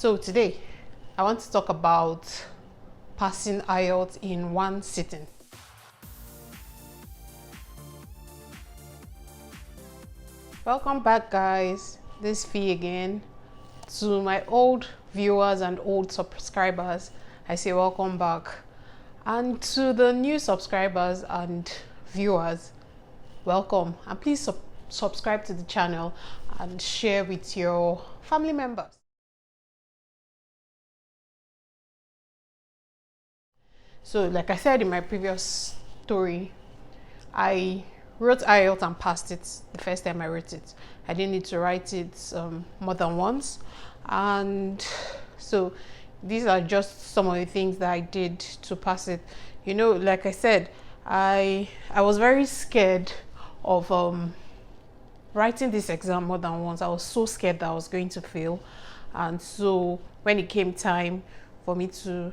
So today, I want to talk about passing IELTS in one sitting. Welcome back, guys. This is Fee again. To my old viewers and old subscribers, I say welcome back. And to the new subscribers and viewers, welcome. And please subscribe to the channel and share with your family members. So like I said in my previous story, I wrote IELTS and passed it the first time I wrote it. I didn't need to write it more than once. And so these are just some of the things that I did to pass it. You know, like I said, I was very scared of writing this exam more than once. I was so scared that I was going to fail. And so when it came time for me to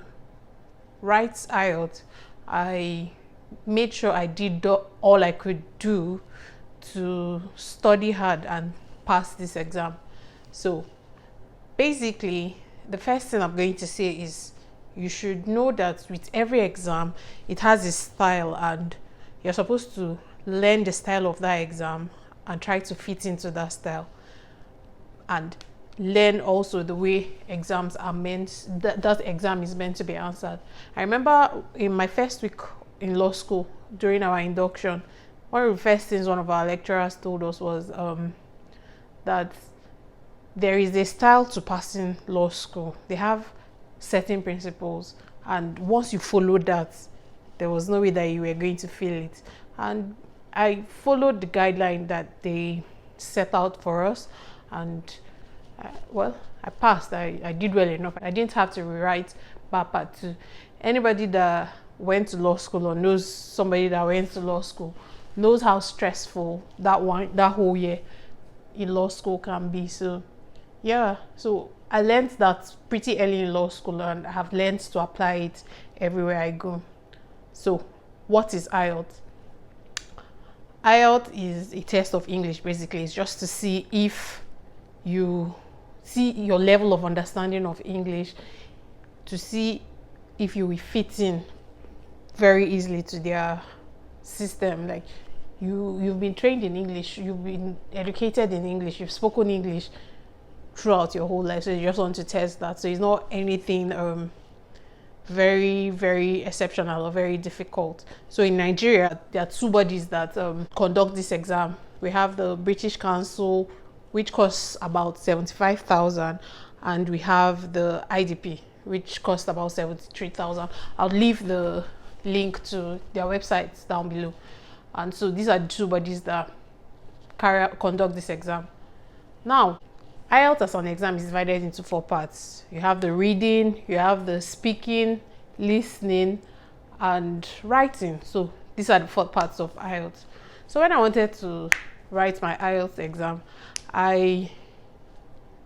write IELTS, I made sure I did all I could do to study hard and pass this exam. So basically, the first thing I'm going to say is you should know that with every exam, it has a style, and you're supposed to learn the style of that exam and try to fit into that style, and learn also the way exams are meant, that exam is meant to be answered. I remember in my first week in law school, during our induction, one of the first things one of our lecturers told us was that there is a style to passing law school. They have certain principles, and once you follow that, there was no way that you were going to fail it. And I followed the guideline that they set out for us, and well, I passed. I did well enough. I didn't have to rewrite part 2. Anybody that went to law school or knows somebody that went to law school knows how stressful that whole year in law school can be. So yeah, so I learned that pretty early in law school, and I have learned to apply it everywhere I go. So what is IELTS? IELTS is a test of English. Basically, it's just to see if you see your level of understanding of English, to see if you will fit in very easily to their system. Like you've been trained in English, you've been educated in English, you've spoken English throughout your whole life, so you just want to test that. So it's not anything very, very exceptional or very difficult. So in Nigeria, there are two bodies that conduct this exam. We have the British Council, which costs about 75,000, and we have the IDP, which costs about 73,000. I'll leave the link to their websites down below. And so these are the two bodies that conduct this exam. Now, IELTS as an exam is divided into 4 parts. You have the reading, you have the speaking, listening, and writing. So these are the 4 parts of IELTS. So when I wanted to write my IELTS exam, I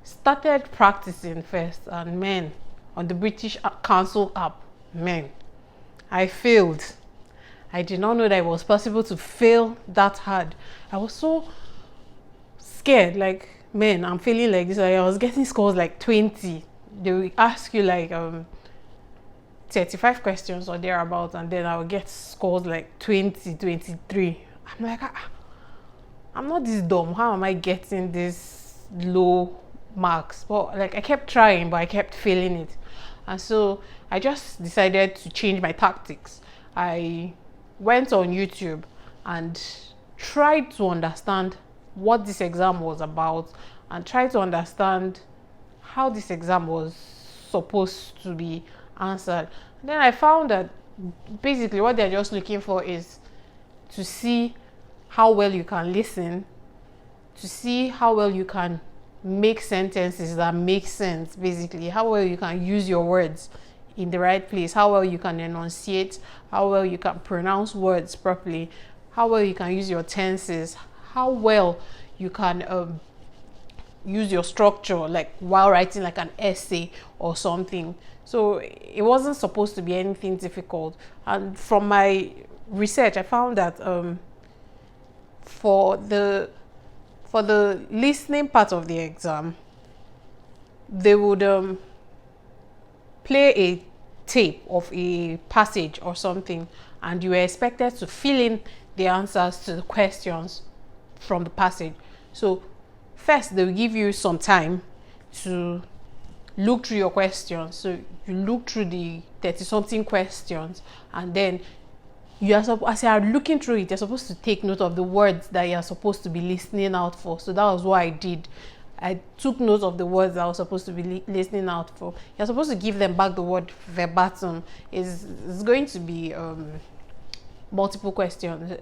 started practicing first, and man, on the British Council app, man, I failed. I did not know that it was possible to fail that hard. I was so scared, like, man, I'm feeling like this. I was getting scores like 20. They will ask you like 35 questions or thereabouts, and then I will get scores like 20, 23. I'm like, I'm not this dumb. How am I getting this low marks? But like, I kept trying, but I kept failing it. And so I just decided to change my tactics. I went on YouTube and tried to understand what this exam was about, and try to understand how this exam was supposed to be answered. And then I found that basically what they're just looking for is to see how well you can listen, to see how well you can make sentences that make sense, basically how well you can use your words in the right place, how well you can enunciate, how well you can pronounce words properly, how well you can use your tenses, how well you can use your structure, like while writing like an essay or something. So it wasn't supposed to be anything difficult. And from my research, I found that for the listening part of the exam, they would play a tape of a passage or something, and you were expected to fill in the answers to the questions from the passage. So first, they will give you some time to look through your questions. So you look through the 30-something questions, and then you are as you are looking through it, you're supposed to take note of the words that you are supposed to be listening out for. So that was what I did. I took note of the words I was supposed to be listening out for. You're supposed to give them back the word verbatim. It's going to be multiple questions.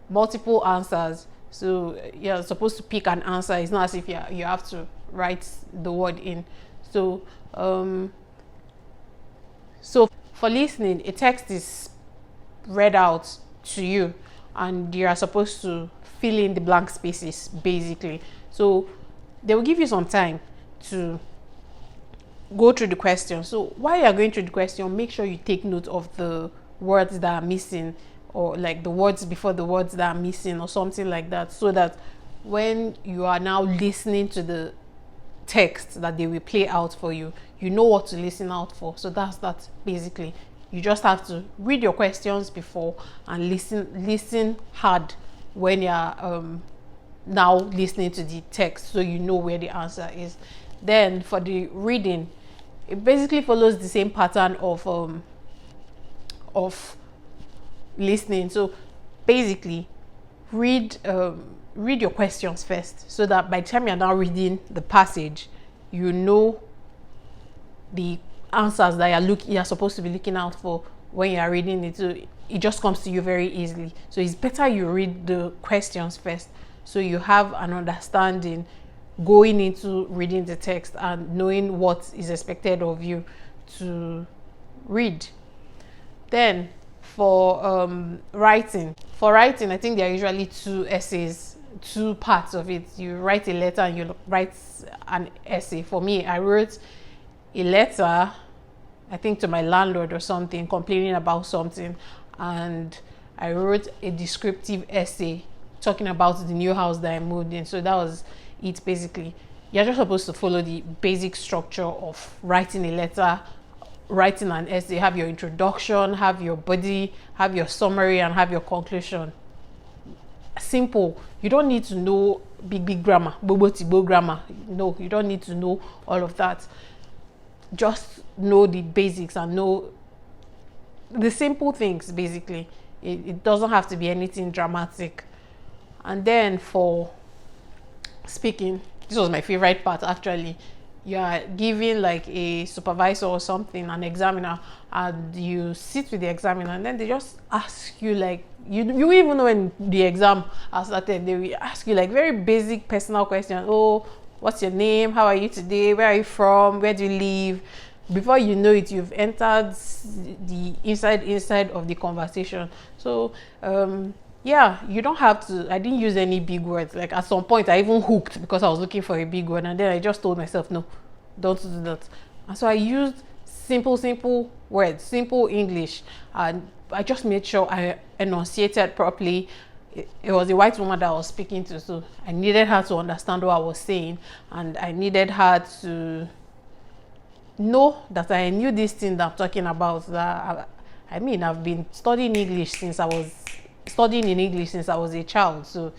Multiple answers. So you're supposed to pick an answer. It's not as if you have to write the word in. So for listening, a text is read out to you, and you are supposed to fill in the blank spaces, basically. So they will give you some time to go through the question. So while you are going through the question, make sure you take note of the words that are missing, or like the words before the words that are missing, or something like that, so that when you are now listening to the text that they will play out for you, you know what to listen out for. So that's that, basically. You just have to read your questions before and listen hard when you're now listening to the text, so you know where the answer is. Then for the reading, it basically follows the same pattern of listening. So basically, read your questions first, so that by the time you're now reading the passage, you know the answers that you're supposed to be looking out for when you're reading it. So it just comes to you very easily. So it's better you read the questions first, so you have an understanding going into reading the text and knowing what is expected of you to read. Then for writing, I think there are usually two parts of it. You write a letter and you write an essay. For me, I wrote a letter, I think to my landlord or something, complaining about something, and I wrote a descriptive essay talking about the new house that I moved in. So that was it, basically. You're just supposed to follow the basic structure of writing a letter, writing an essay. Have your introduction, have your body, have your summary, and have your conclusion. Simple. You don't need to know big grammar, bobo grammar. No, you don't need to know all of that. Just know the basics and know the simple things, basically. It doesn't have to be anything dramatic. And then for speaking, this was my favorite part, actually. You are giving like a supervisor or something, an examiner, and you sit with the examiner, and then they just ask you, like, you even know when the exam has started, they will ask you like very basic personal questions. Oh, what's your name? How are you today? Where are you from? Where do you live? Before you know it, you've entered the inside of the conversation. So yeah, you don't have to. I didn't use any big words. Like at some point I even hooked because I was looking for a big word, and then I just told myself, no, don't do that. And so I used simple words, simple English, and I just made sure I enunciated properly. It was a white woman that I was speaking to, so I needed her to understand what I was saying, and I needed her to know that I knew this thing that I'm talking about. That I've been studying English since I was a child, so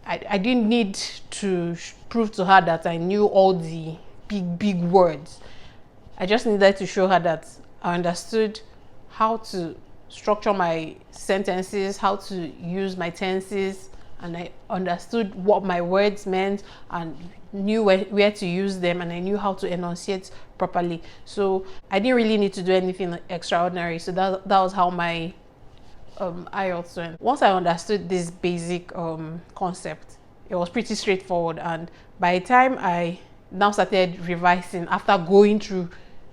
I didn't need to prove to her that I knew all the big words. I just needed to show her that I understood how to structure my sentences, how to use my tenses, and I understood what my words meant and knew where to use them, and I knew how to enunciate properly. So I didn't really need to do anything extraordinary. So that was how my IELTS went. Once I understood this basic concept, it was pretty straightforward, and by the time I now started revising after going through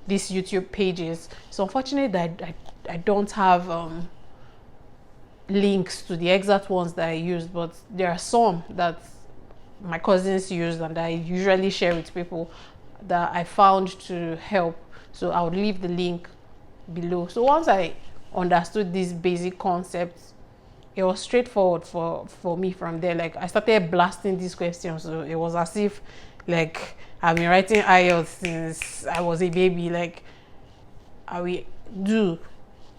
these YouTube pages, it's unfortunate that I don't have links to the exact ones that I used, but there are some that my cousins used and that I usually share with people that I found to help. So I'll leave the link below. So once I understood these basic concepts, it was straightforward for me from there. Like I started blasting these questions, so it was as if like I've been writing IELTS since I was a baby. Like I will do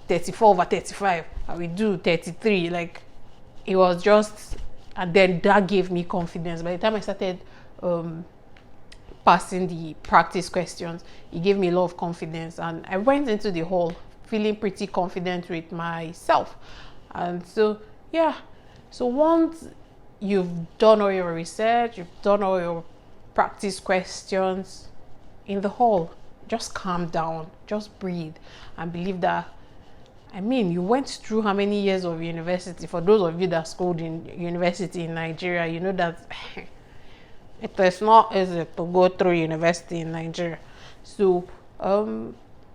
34/35, I will do 33. Like it was just, and then that gave me confidence. By the time I started passing the practice questions, it gave me a lot of confidence, and I went into the hall feeling pretty confident with myself. And so yeah, so once you've done all your research, you've done all your practice questions in the hall, just calm down, just breathe, and believe that, I mean, you went through how many years of university? For those of you that schooled in university in Nigeria, you know that it is not easy to go through university in Nigeria. So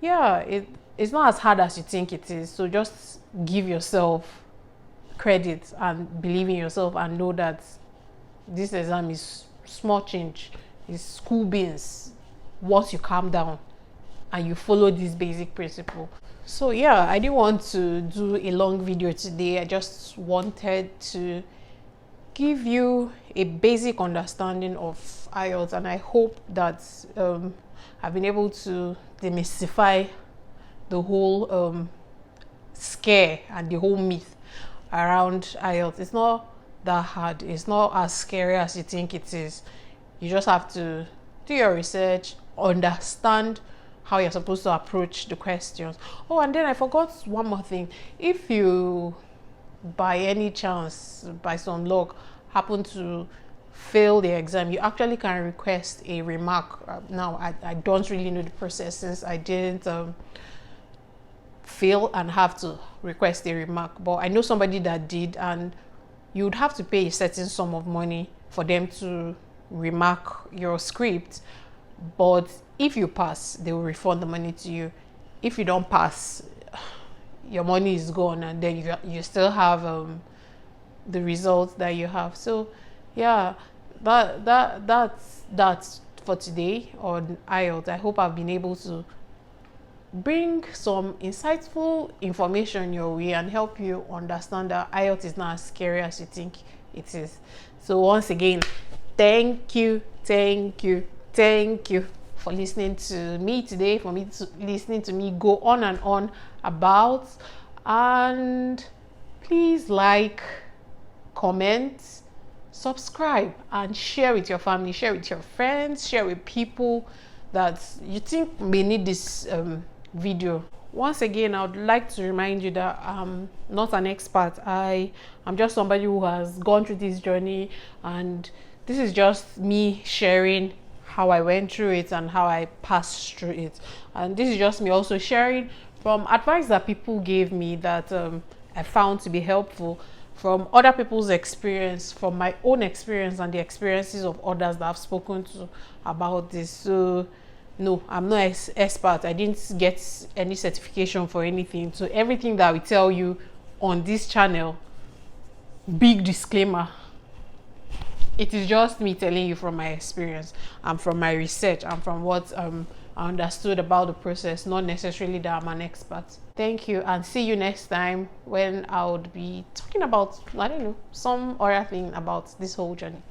yeah, it's not as hard as you think it is. So just give yourself credit and believe in yourself, and know that this exam is small change, is school beans once you calm down and you follow this basic principle. So yeah, I didn't want to do a long video today. I just wanted to give you a basic understanding of IELTS, and I hope that I've been able to demystify the whole scare and the whole myth around IELTS. It's not that hard. It's not as scary as you think it is. You just have to do your research, understand how you're supposed to approach the questions. Oh, and then I forgot one more thing. If you, by any chance, by some luck, happen to fail the exam, you actually can request a remark. Now, I don't really know the process, since I didn't fail and have to request a remark, but I know somebody that did, and you would have to pay a certain sum of money for them to remark your script. But if you pass, they will refund the money to you. If you don't pass, your money is gone, and then you still have the results that you have. So yeah, that's for today on IELTS. I hope I've been able to bring some insightful information your way and help you understand that IELTS is not as scary as you think it is. So once again, thank you for listening to me today, listening to me go on and on about. And please like, comment, subscribe, and share with your family, share with your friends, share with people that you think may need this video. Once again, I would like to remind you that I'm not an expert. I'm just somebody who has gone through this journey, and this is just me sharing how I went through it and how I passed through it. And this is just me also sharing from advice that people gave me that I found to be helpful, from other people's experience, from my own experience, and the experiences of others that I've spoken to about this. So no, I'm not an expert. I didn't get any certification for anything. So everything that we tell you on this channel, big disclaimer, it is just me telling you from my experience and from my research and from what I understood about the process, not necessarily that I'm an expert. Thank you, and see you next time when I would be talking about, I don't know, some other thing about this whole journey.